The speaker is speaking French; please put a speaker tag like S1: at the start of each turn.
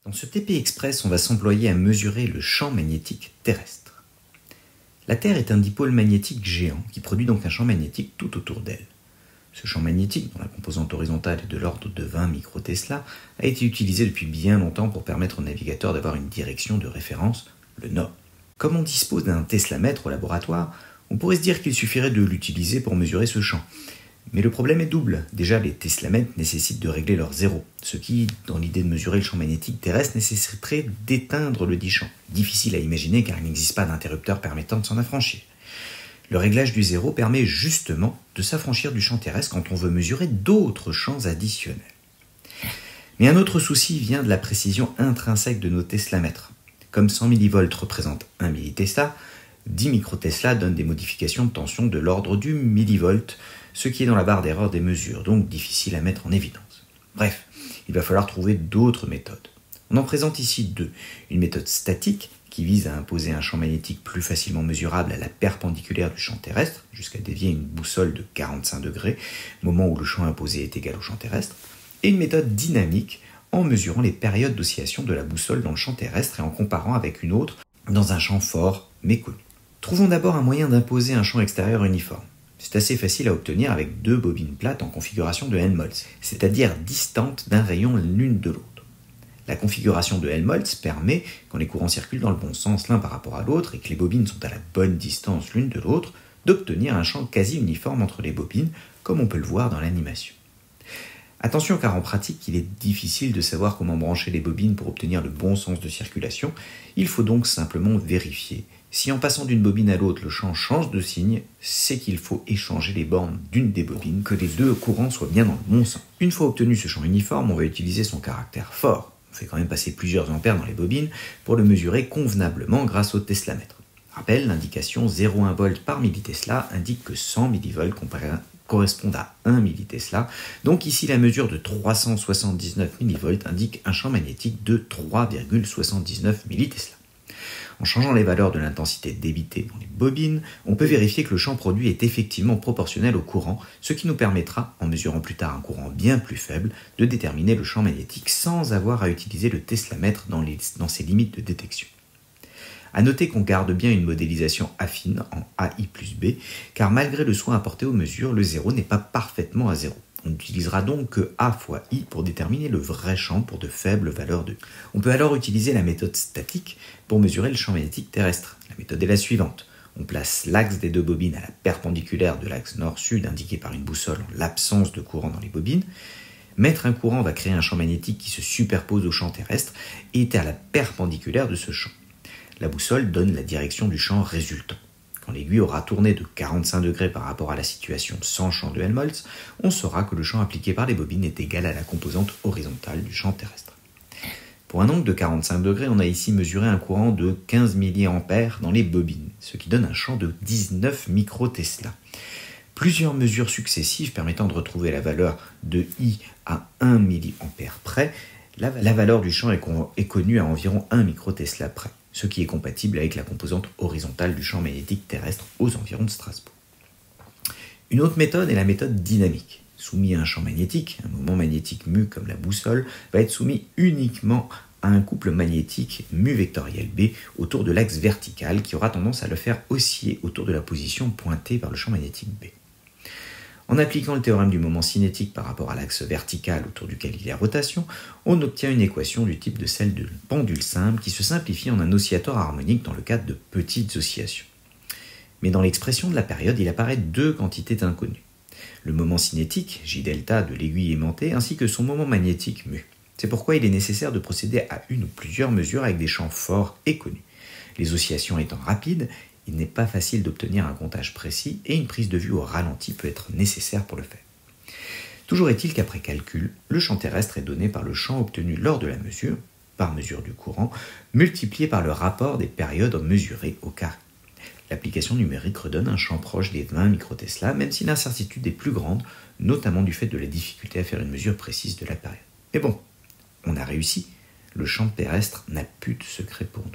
S1: Dans ce TP Express, on va s'employer à mesurer le champ magnétique terrestre. La Terre est un dipôle magnétique géant qui produit donc un champ magnétique tout autour d'elle. Ce champ magnétique, dont la composante horizontale est de l'ordre de 20 microtesla, a été utilisé depuis bien longtemps pour permettre aux navigateurs d'avoir une direction de référence, le nord. Comme on dispose d'un teslamètre au laboratoire, on pourrait se dire qu'il suffirait de l'utiliser pour mesurer ce champ. Mais le problème est double. Déjà, les teslamètres nécessitent de régler leur zéro, ce qui, dans l'idée de mesurer le champ magnétique terrestre, nécessiterait d'éteindre le dit champ. Difficile à imaginer car il n'existe pas d'interrupteur permettant de s'en affranchir. Le réglage du zéro permet justement de s'affranchir du champ terrestre quand on veut mesurer d'autres champs additionnels. Mais un autre souci vient de la précision intrinsèque de nos teslamètres. Comme 100 mV représente 1 millitesla, 10 microtesla donnent des modifications de tension de l'ordre du millivolt, ce qui est dans la barre d'erreur des mesures, donc difficile à mettre en évidence. Bref, il va falloir trouver d'autres méthodes. On en présente ici deux. Une méthode statique, qui vise à imposer un champ magnétique plus facilement mesurable à la perpendiculaire du champ terrestre, jusqu'à dévier une boussole de 45 degrés, moment où le champ imposé est égal au champ terrestre, et une méthode dynamique, en mesurant les périodes d'oscillation de la boussole dans le champ terrestre et en comparant avec une autre dans un champ fort, méconnu. Trouvons d'abord un moyen d'imposer un champ extérieur uniforme. C'est assez facile à obtenir avec deux bobines plates en configuration de Helmholtz, c'est-à-dire distantes d'un rayon l'une de l'autre. La configuration de Helmholtz permet, quand les courants circulent dans le bon sens l'un par rapport à l'autre et que les bobines sont à la bonne distance l'une de l'autre, d'obtenir un champ quasi uniforme entre les bobines, comme on peut le voir dans l'animation. Attention car en pratique, il est difficile de savoir comment brancher les bobines pour obtenir le bon sens de circulation. Il faut donc simplement vérifier. Si en passant d'une bobine à l'autre, le champ change de signe, c'est qu'il faut échanger les bornes d'une des bobines, que les deux courants soient bien dans le bon sens. Une fois obtenu ce champ uniforme, on va utiliser son caractère fort. On fait quand même passer plusieurs ampères dans les bobines pour le mesurer convenablement grâce au teslamètre. Rappel, l'indication 0,1 V par millitesla indique que 100 mV correspondent à 1 millitesla. Donc ici, la mesure de 379 mV indique un champ magnétique de 3,79 millitesla. En changeant les valeurs de l'intensité débitée dans les bobines, on peut vérifier que le champ produit est effectivement proportionnel au courant, ce qui nous permettra, en mesurant plus tard un courant bien plus faible, de déterminer le champ magnétique sans avoir à utiliser le teslamètre dans ses limites de détection. A noter qu'on garde bien une modélisation affine en AI plus B, car malgré le soin apporté aux mesures, le zéro n'est pas parfaitement à zéro. On n'utilisera donc que A fois I pour déterminer le vrai champ pour de faibles valeurs de I. On peut alors utiliser la méthode statique pour mesurer le champ magnétique terrestre. La méthode est la suivante. On place l'axe des deux bobines à la perpendiculaire de l'axe nord-sud indiqué par une boussole en l'absence de courant dans les bobines. Mettre un courant va créer un champ magnétique qui se superpose au champ terrestre et est à la perpendiculaire de ce champ. La boussole donne la direction du champ résultant. Quand l'aiguille aura tourné de 45 degrés par rapport à la situation sans champ de Helmholtz, on saura que le champ appliqué par les bobines est égal à la composante horizontale du champ terrestre. Pour un angle de 45 degrés, on a ici mesuré un courant de 15 mA dans les bobines, ce qui donne un champ de 19 microtesla. Plusieurs mesures successives permettant de retrouver la valeur de I à 1 mA près, la valeur du champ est connue à environ 1 microtesla près, ce qui est compatible avec la composante horizontale du champ magnétique terrestre aux environs de Strasbourg. Une autre méthode est la méthode dynamique. Soumis à un champ magnétique, un moment magnétique mu comme la boussole va être soumis uniquement à un couple magnétique mu vectoriel B autour de l'axe vertical qui aura tendance à le faire osciller autour de la position pointée par le champ magnétique B. En appliquant le théorème du moment cinétique par rapport à l'axe vertical autour duquel il y a rotation, on obtient une équation du type de celle de pendule simple qui se simplifie en un oscillateur harmonique dans le cadre de petites oscillations. Mais dans l'expression de la période, il apparaît deux quantités inconnues. Le moment cinétique, J delta de l'aiguille aimantée, ainsi que son moment magnétique mu. C'est pourquoi il est nécessaire de procéder à une ou plusieurs mesures avec des champs forts et connus. Les oscillations étant rapides, il n'est pas facile d'obtenir un comptage précis et une prise de vue au ralenti peut être nécessaire pour le faire. Toujours est-il qu'après calcul, le champ terrestre est donné par le champ obtenu lors de la mesure, par mesure du courant, multiplié par le rapport des périodes mesurées au carré. L'application numérique redonne un champ proche des 20 microtesla, même si l'incertitude est plus grande, notamment du fait de la difficulté à faire une mesure précise de la période. Mais bon, on a réussi. Le champ terrestre n'a plus de secret pour nous.